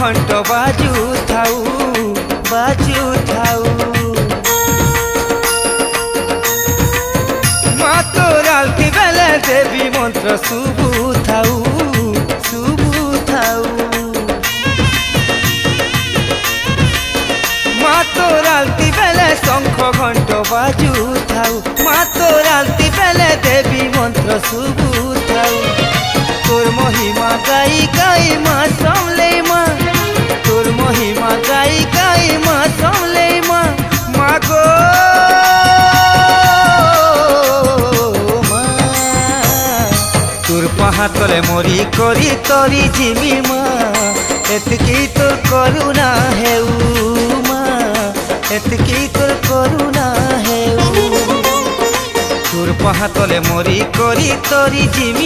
ঘণ্ট বাজু থাউ বাজু থাউ। মা তোর আলতি বেলে দেবী মন্ত্র শুভু থাউ শুভু থাউ। মা তোর আলতি বেলে শঙ্খ ঘণ্ট বাজু থাউ। মা তোর আলতি বেলে দেবী মন্ত্র শুভু থাউ। তোর মহিমা গাই গাই মা সমলে মা, তোর মহিমা গাই গাই মা সমলে মা। মা গো মা তোর পাহাতলে মরি করি তরি জিমি মা। এতকি তোর করুণা হেউ মা, এতকি তোর করুণা হেউ। তোর পাহাতলে মরি করি তরি জিমি।